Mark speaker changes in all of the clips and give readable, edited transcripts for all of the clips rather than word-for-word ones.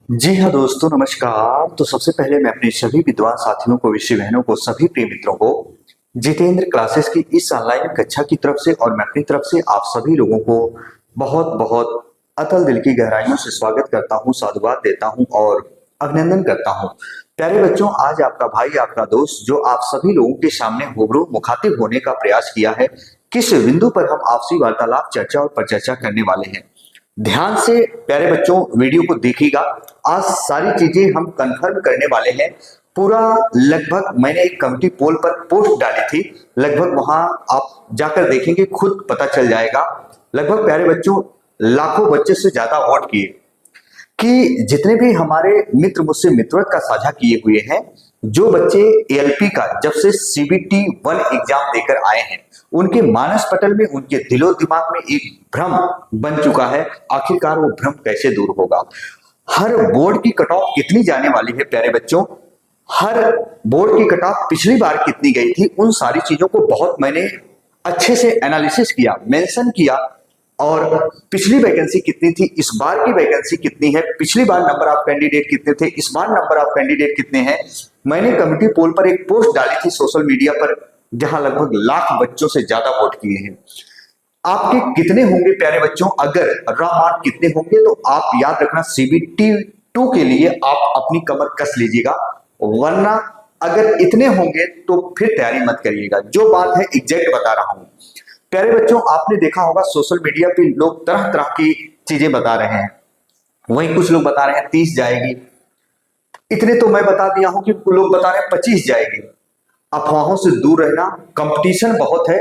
Speaker 1: जी हाँ दोस्तों, नमस्कार। तो सबसे पहले मैं अपने सभी विद्वान साथियों को, विषय बहनों को, सभी प्रिय मित्रों को जितेंद्र क्लासेस की इस ऑनलाइन कक्षा की तरफ से और मैं अपनी तरफ से आप सभी लोगों को बहुत बहुत अतल दिल की गहराइयों से स्वागत करता हूँ, साधुवाद देता हूँ और अभिनंदन करता हूँ। प्यारे बच्चों, आज आपका भाई, आपका दोस्त जो आप सभी लोगों के सामने रूबरू मुखातिब होने का प्रयास किया है, किस बिंदु पर हम आपसी वार्तालाप, चर्चा और परिचर्चा करने वाले हैं। ध्यान से प्यारे बच्चों वीडियो को देखिएगा। आज सारी चीजें हम कंफर्म करने वाले हैं। पूरा लगभग मैंने एक कम्युनिटी पोल पर पोस्ट डाली थी, लगभग वहां आप जाकर देखेंगे, खुद पता चल जाएगा। लगभग प्यारे बच्चों लाखों बच्चे से ज्यादा वोट किए कि जितने भी हमारे मित्र मुझसे मित्रवत का साझा किए हुए हैं, जो बच्चे एएलपी का जब से सीबीटी 1 एग्जाम देकर आए हैं, उनके मानस पटल में, उनके दिलो दिमाग में एक भ्रम बन चुका है। आखिरकार वो भ्रम कैसे दूर होगा? हर बोर्ड की कट ऑफ कितनी जाने वाली है प्यारे बच्चों, हर बोर्ड की कट ऑफ पिछली बार कितनी गई थी, उन सारी चीजों को बहुत मैंने अच्छे से एनालिसिस किया, मेंशन किया। और पिछली वैकेंसी कितनी थी, इस बार की वैकेंसी कितनी है, पिछली बार नंबर ऑफ कैंडिडेट कितने थे, इस बार नंबर ऑफ कैंडिडेट कितने हैं। मैंने कम्युनिटी पोल पर एक पोस्ट डाली थी सोशल मीडिया पर, जहां लगभग लाख बच्चों से ज्यादा वोट किए हैं। आपके कितने होंगे प्यारे बच्चों? अगर रॉ मार्क कितने होंगे तो आप याद रखना, सीबीटी 2 के लिए आप अपनी कमर कस लीजिएगा, वरना अगर इतने होंगे तो फिर तैयारी मत करिएगा। जो बात है एग्जैक्ट बता रहा हूं प्यारे बच्चों। आपने देखा होगा सोशल मीडिया पे लोग तरह तरह की चीजें बता रहे हैं। वहीं कुछ लोग बता रहे हैं 30 जाएगी, इतने तो मैं बता दिया हूं कि लोग बता रहे हैं 25 जाएगी। अफवाहों से दूर रहना, कंपटीशन बहुत है।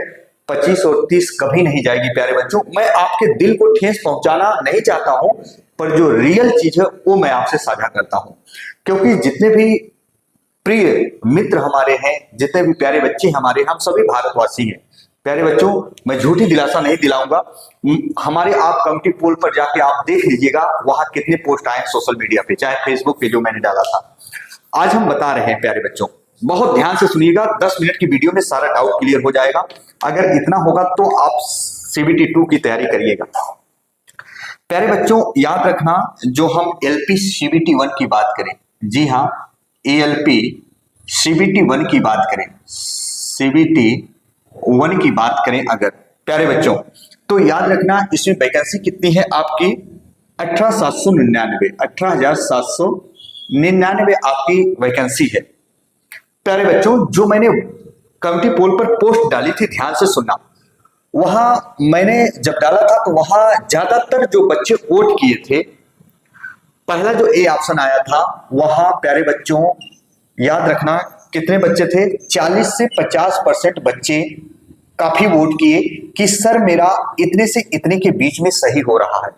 Speaker 1: 25 और 30 कभी नहीं जाएगी प्यारे बच्चों। मैं आपके दिल को ठेस पहुंचाना नहीं चाहता हूं, पर जो रियल चीज है वो मैं आपसे साझा करता हूं, क्योंकि जितने भी प्रिय मित्र हमारे हैं, जितने भी प्यारे बच्चे हमारे, हम सभी भारतवासी हैं प्यारे बच्चों। मैं झूठी दिलासा नहीं दिलाऊंगा। हमारे आप कम्युनिटी पोल पर जाके आप देख लीजिएगा, वहां कितने पोस्ट आए सोशल मीडिया पे, चाहे फेसबुक पे जो मैंने डाला था। आज हम बता रहे हैं प्यारे बच्चों, बहुत ध्यान से सुनिएगा। 10 मिनट की वीडियो में सारा डाउट क्लियर हो जाएगा। अगर इतना होगा तो आप सीबीटी 2 की तैयारी करिएगा। प्यारे बच्चों याद रखना, जो हम एलपी सीबीटी 1 की बात करें, जी हाँ, एएलपी सीबीटी 1 की बात करें, सीबीटी 1 की बात करें अगर प्यारे बच्चों, तो याद रखना इसमें वैकेंसी कितनी है आपकी? 18,799, 18,799 आपकी वैकेंसी है प्यारे बच्चों। जो मैंने कम्युनिटी पोल पर पोस्ट डाली थी, ध्यान से सुनना, वहां मैंने जब डाला था तो वहां ज्यादातर जो बच्चे वोट किए थे, पहला जो ए ऑप्शन आया था, वहां प्यारे बच्चों याद रखना कितने बच्चे थे? 40 से 50% बच्चे काफी वोट किए कि सर मेरा इतने से इतने के बीच में सही हो रहा है।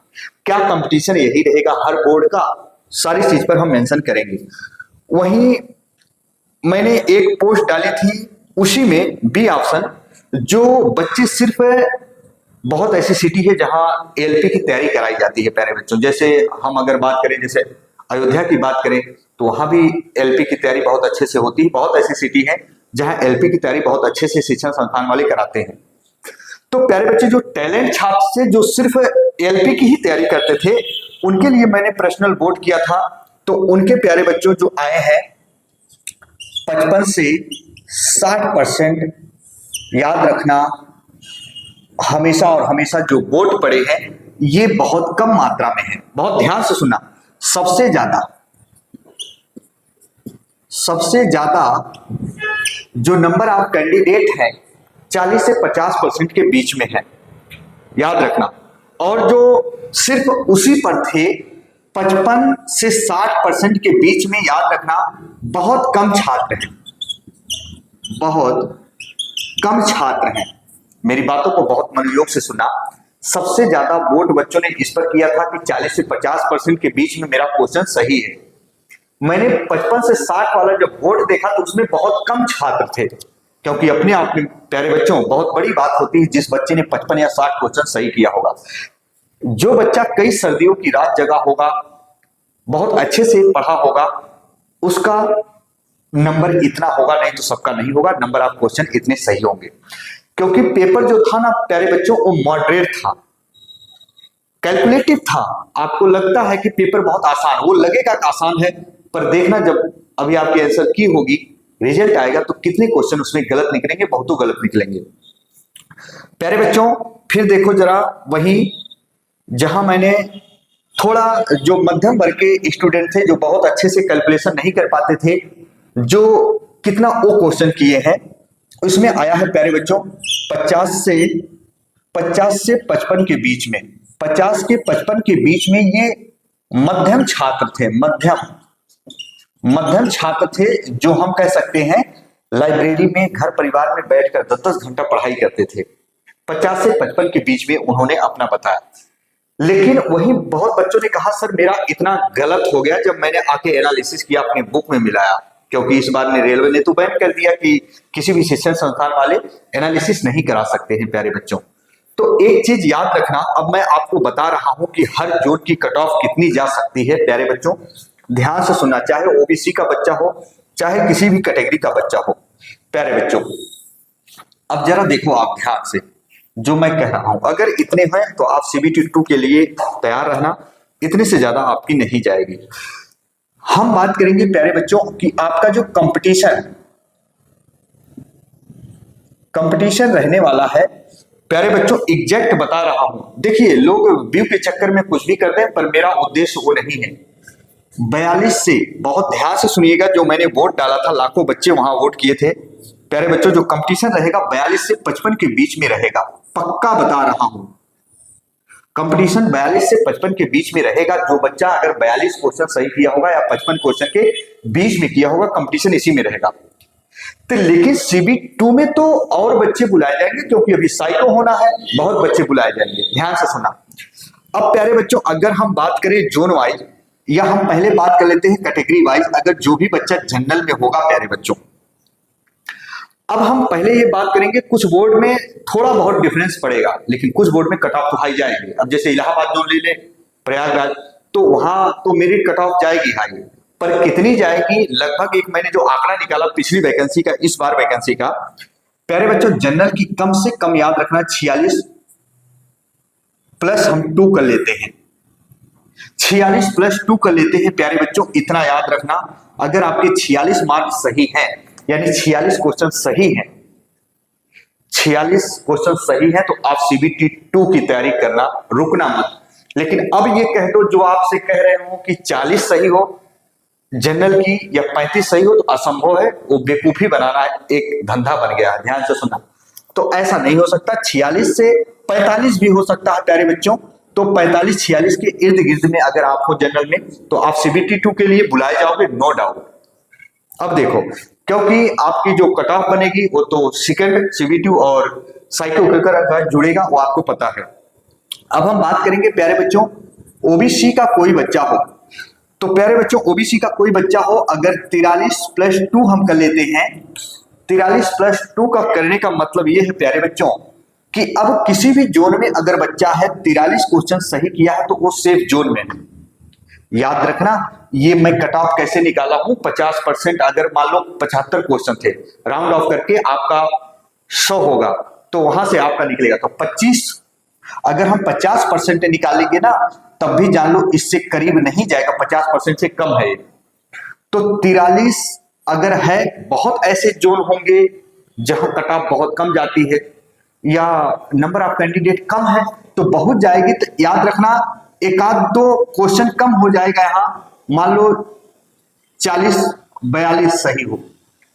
Speaker 1: क्या कंपटीशन यही रहेगा हर बोर्ड का? सारी चीज पर हम मेंशन करेंगे। वहीं मैंने एक पोस्ट डाली थी, उसी में बी ऑप्शन, जो बच्चे सिर्फ, बहुत ऐसी सिटी है जहां एलपी की तैयारी कराई जाती है प्यारे बच्चों। जैसे हम अगर बात करें, जैसे अयोध्या की बात करें, तो वहां भी एलपी की तैयारी बहुत अच्छे से होती है। बहुत ऐसी सिटी है जहां एलपी की तैयारी बहुत अच्छे से शिक्षण संस्थान वाले कराते हैं। तो प्यारे बच्चे, जो टैलेंट छात्र से जो सिर्फ एलपी की ही तैयारी करते थे, उनके लिए मैंने पर्सनल वोट किया था। तो उनके प्यारे बच्चों जो आए हैं 55 से 60%, याद रखना, हमेशा और हमेशा जो वोट पड़े हैं ये बहुत कम मात्रा में है। बहुत ध्यान से सुनना, सबसे ज्यादा जो नंबर ऑफ कैंडिडेट है 40 से 50% के बीच में है, याद रखना। और जो सिर्फ उसी पर थे 55 से 60% के बीच में, याद रखना, बहुत कम छात्र हैं, बहुत कम छात्र हैं। मेरी बातों को बहुत मनोयोग से सुना। सबसे ज्यादा वोट बच्चों ने इस पर किया था कि 40 से 50% के बीच में मेरा क्वेश्चन सही है। मैंने 55 से 60 वाला जब वोट देखा तो उसमें बहुत कम छात्र थे, क्योंकि अपने आप में प्यारे बच्चों बहुत बड़ी बात होती है जिस बच्चे ने 55 या 60 क्वेश्चन सही किया होगा। जो बच्चा कई सर्दियों की रात जगा होगा, बहुत अच्छे से पढ़ा होगा, उसका नंबर इतना होगा, नहीं तो सबका नहीं होगा। नंबर ऑफ क्वेश्चन इतने सही होंगे, क्योंकि पेपर जो था ना प्यारे बच्चों, वो मॉडरेट था। कैलकुलेटिव था, आपको लगता है कि पेपर बहुत आसान, वो लगेगा कि आसान है, पर देखना जब अभी आपके आंसर की होगी, रिजल्ट आएगा तो कितने क्वेश्चन उसमें गलत निकलेंगे, बहुत गलत निकलेंगे। प्यारे बच्चों फिर देखो जरा वही, जहां मैंने थोड़ा जो मध्यम वर्ग के स्टूडेंट थे, जो बहुत अच्छे से कैलकुलेशन नहीं कर पाते थे, जो कितना वो क्वेश्चन किए हैं, उसमें आया है प्यारे बच्चों 50 से 55 के बीच में, 50 के 55 के बीच में ये मध्यम छात्र थे, मध्यम छात्र थे, जो हम कह सकते हैं लाइब्रेरी में घर परिवार में बैठकर 10-10 घंटा पढ़ाई करते थे। 50 से 55 के बीच में उन्होंने अपना बताया। लेकिन वही बहुत बच्चों ने कहा सर मेरा इतना गलत हो गया जब मैंने आके एनालिसिस किया, अपने बुक में मिलाया, क्योंकि इस बार ने रेलवे ने तो बैन कर दिया कि किसी भी शिक्षण संस्थान वाले एनालिसिस नहीं करा सकते हैं प्यारे बच्चों। तो एक चीज याद रखना, अब मैं आपको बता रहा हूं कि हर जोन की कट ऑफ कितनी जा सकती है प्यारे बच्चों, ध्यान से सुनना, चाहे ओबीसी का बच्चा हो चाहे किसी भी कैटेगरी का बच्चा हो प्यारे बच्चों। अब जरा देखो आप ध्यान से जो मैं कह रहा हूं, अगर इतने हैं तो आप सीबीटी 2 के लिए तैयार रहना, इतने से ज्यादा आपकी नहीं जाएगी। हम बात करेंगे प्यारे बच्चों कि आपका जो कंपटीशन रहने वाला है प्यारे बच्चों, एग्जैक्ट बता रहा हूं। देखिए लोग व्यू के चक्कर में कुछ भी कर दें, पर मेरा उद्देश्य वो नहीं है। 42 से, बहुत ध्यान से सुनिएगा, जो मैंने वोट डाला था, लाखों बच्चे वहां वोट किए थे प्यारे बच्चों, जो कंपटीशन रहेगा 42 से 55 के बीच में रहेगा, पक्का बता रहा हूं। कंपटीशन 42 से 55 के बीच में रहेगा। जो बच्चा अगर 42 क्वेश्चन सही किया होगा या 55 क्वेश्चन के बीच में किया होगा, कंपटीशन इसी में रहेगा। तो लेकिन सीबीटी 2 में तो और बच्चे बुलाए जाएंगे, क्योंकि अभी साइको होना है, बहुत बच्चे बुलाए जाएंगे, ध्यान से सुनना। अब प्यारे बच्चों अगर हम बात करें जोन वाइज, या हम पहले बात कर लेते हैं कैटेगरी वाइज, अगर जो भी बच्चा जनरल में होगा प्यारे बच्चों, अब हम पहले ये बात करेंगे, कुछ बोर्ड में थोड़ा बहुत डिफरेंस पड़ेगा, लेकिन कुछ बोर्ड में कट ऑफ तो हाई जाएगी। अब जैसे इलाहाबाद जोन ले ले, प्रयागराज, तो वहां तो मेरी कट ऑफ जाएगी हाई, पर कितनी जाएगी, लगभग एक मैंने जो आंकड़ा निकाला पिछली वैकेंसी का, इस बार वैकेंसी का प्यारे बच्चों, जनरल की कम से कम याद रखना 46 प्लस हम 2 कर लेते हैं, 46 प्लस 2 कर लेते हैं प्यारे बच्चों, इतना याद रखना। अगर आपके 46 मार्क सही हैं, यानी 46 क्वेश्चन सही हैं, 46 क्वेश्चन सही है, तो आप सीबीटी 2 की तैयारी करना, रुकना मत। लेकिन अब ये कह दो जो आपसे कह रहे हो कि 40 सही हो जनरल की या 35 सही हो, तो असंभव है, वो बेवकूफी बनाना एक धंधा बन गया है, ध्यान से सुनना। तो ऐसा नहीं हो सकता, 46 से 45 भी हो सकता है प्यारे बच्चों। तो 45-46 के इर्द गिर्द में अगर आप हो जनरल में, तो आप सीबीटी 2 के लिए बुलाए जाओगे, नो डाउट। अब देखो, क्योंकि आपकी जो कट ऑफ बनेगी वो तो सेकंड सीबीटी और साइको कर जुड़ेगा, वो आपको पता है। अब हम बात करेंगे प्यारे बच्चों, ओबीसी का कोई बच्चा हो, तो प्यारे बच्चों ओबीसी का कोई बच्चा हो, अगर 43 प्लस 2 हम कर लेते हैं, 43 प्लस 2 का करने का मतलब ये है प्यारे बच्चों कि अब किसी भी जोन में अगर बच्चा है 43 क्वेश्चन सही किया है, तो वो सेफ जोन में है। याद रखना, ये मैं कट ऑफ कैसे निकाला हूं, 50%, अगर मान लो 75 क्वेश्चन थे, राउंड ऑफ करके आपका 100 होगा, तो वहां से आपका निकलेगा, तो 25, अगर हम 50% निकालेंगे ना, तब भी जान लो इससे करीब नहीं जाएगा, 50% से कम है। तो 43 अगर है, बहुत ऐसे जोन होंगे जहां कट ऑफ बहुत कम जाती है, या नंबर ऑफ कैंडिडेट कम है, तो बहुत जाएगी। तो याद रखना, एक आध दो क्वेश्चन कम हो जाएगा, यहां मान लो 40-42 सही हो,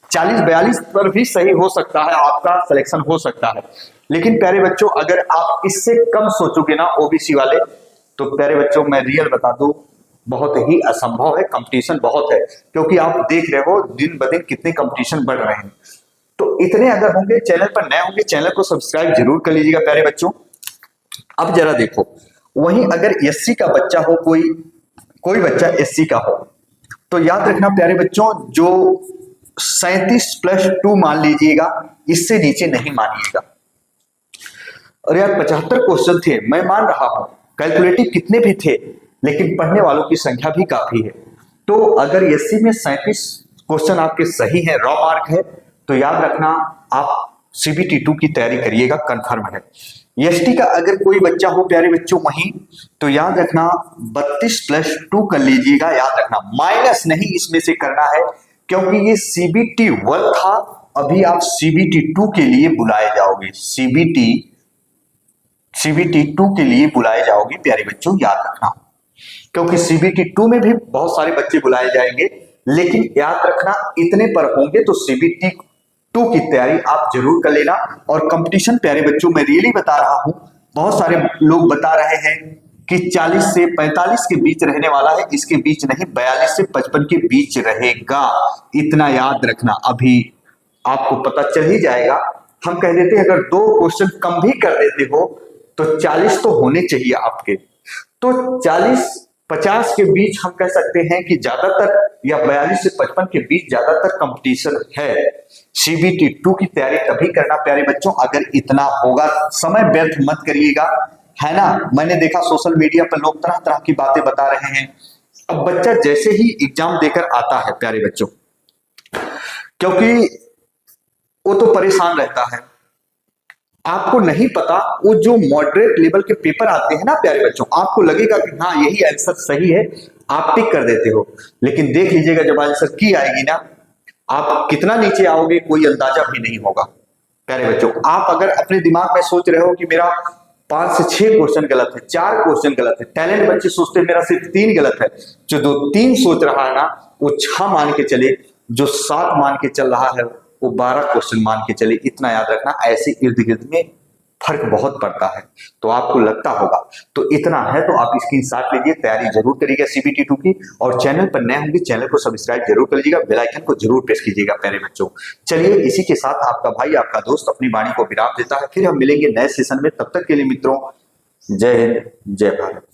Speaker 1: 40-42 पर भी सही हो सकता है, आपका सिलेक्शन हो सकता है। लेकिन प्यारे बच्चों अगर आप इससे कम सोचोगे ना ओबीसी वाले, तो प्यारे बच्चों मैं रियल बता दूं, बहुत ही असंभव है, कंपटीशन बहुत है, क्योंकि आप देख रहे हो दिन ब दिन कितने कंपटीशन बढ़ रहे हैं। तो इतने अगर होंगे, चैनल पर नए होंगे, चैनल को सब्सक्राइब जरूर कर लीजिएगा प्यारे बच्चों। अब जरा देखो, वहीं अगर एससी का बच्चा हो, कोई बच्चा एससी का हो, तो याद रखना प्यारे बच्चों, जो 37 प्लस 2 मान लीजिएगा, इससे नीचे नहीं मानिएगा। और यार 75 क्वेश्चन थे, मैं मान रहा हूं, कैलकुलेटिव कितने भी थे, लेकिन पढ़ने वालों की संख्या भी काफी है। तो अगर एससी में 37 क्वेश्चन आपके सही है, रॉ मार्क है, तो याद रखना आप सीबीटी 2 की तैयारी करिएगा, कंफर्म है। एसटी का अगर कोई बच्चा हो प्यारे बच्चों वहीं, तो याद रखना 32+2 कर लीजिएगा, याद रखना माइनस नहीं इसमें से करना है, क्योंकि ये सीबीटी 1 था, अभी आप सीबीटी 2 के लिए बुलाए जाओगे, सीबीटी 2 के लिए बुलाए जाओगे प्यारे बच्चों, याद रखना, क्योंकि सीबीटी 2 में भी बहुत सारे बच्चे बुलाए जाएंगे, लेकिन याद रखना इतने पर होंगे, तो सीबीटी 2 की तैयारी आप जरूर कर लेना। और कंपटीशन प्यारे बच्चों मैं रियली बता रहा हूं, बहुत सारे लोग बता रहे हैं कि 40 से 45 के बीच रहने वाला है, इसके बीच नहीं, 42 से 55 के बीच रहेगा, इतना याद रखना, अभी आपको पता चल ही जाएगा। हम कह देते हैं अगर 2 क्वेश्चन कम भी कर देते हो तो 40 तो होने चाहिए आपके, तो 40-50 के बीच हम कह सकते हैं कि ज्यादातर, या 42 से 55 के बीच ज्यादातर कंपटीशन है। सीबीटी 2 की तैयारी तभी करना प्यारे बच्चों अगर इतना होगा, समय व्यर्थ मत करिएगा, है ना। मैंने देखा सोशल मीडिया पर लोग तरह तरह की बातें बता रहे हैं। अब बच्चा जैसे ही एग्जाम देकर आता है प्यारे बच्चों, क्योंकि वो तो परेशान रहता है, आपको नहीं पता, वो जो मॉडरेट लेवल के पेपर आते हैं ना प्यारे बच्चों, आपको लगेगा कि हाँ यही आंसर सही है, आप टिक कर देते हो, लेकिन देख लीजिएगा जब आंसर की आएगी ना, आप कितना नीचे आओगे कोई अंदाजा भी नहीं होगा प्यारे बच्चों। आप अगर अपने दिमाग में सोच रहे हो कि मेरा 5 से 6 क्वेश्चन गलत है, 4 क्वेश्चन गलत है, टैलेंट बच्चे सोचते हैं मेरा सिर्फ 3 गलत है, जो 2-3 सोच रहा है ना वो 6 मान के चले, जो 7 मान के चल रहा है वो 12 क्वेश्चन मान के चले, इतना याद रखना। ऐसे इर्द गिर्द में फर्क बहुत पड़ता है, तो आपको लगता होगा, तो इतना है, तो आप इसकी साथ लीजिए, तैयारी जरूर करिएगा सीबीटी 2 की, और चैनल पर नए होंगे चैनल को सब्सक्राइब जरूर कर लीजिएगा, बेल आइकन को जरूर प्रेस कीजिएगा प्यारे बच्चों। चलिए इसी के साथ आपका भाई आपका दोस्त अपनी वाणी को विराम देता है, फिर हम मिलेंगे नए सेशन में, तब तक के लिए मित्रों जय हिंद जय भारत।